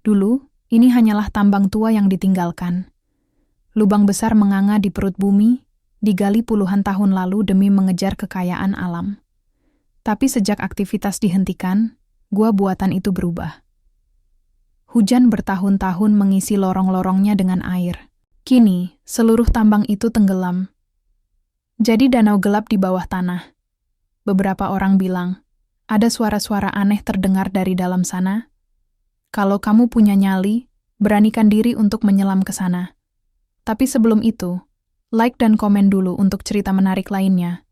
Dulu, ini hanyalah tambang tua yang ditinggalkan. Lubang besar menganga di perut bumi, digali puluhan tahun lalu demi mengejar kekayaan alam. Tapi sejak aktivitas dihentikan, gua buatan itu berubah. Hujan bertahun-tahun mengisi lorong-lorongnya dengan air. Kini, seluruh tambang itu tenggelam. Jadi danau gelap di bawah tanah. Beberapa orang bilang, ada suara-suara aneh terdengar dari dalam sana. Kalau kamu punya nyali, beranikan diri untuk menyelam ke sana. Tapi sebelum itu, like dan komen dulu untuk cerita menarik lainnya.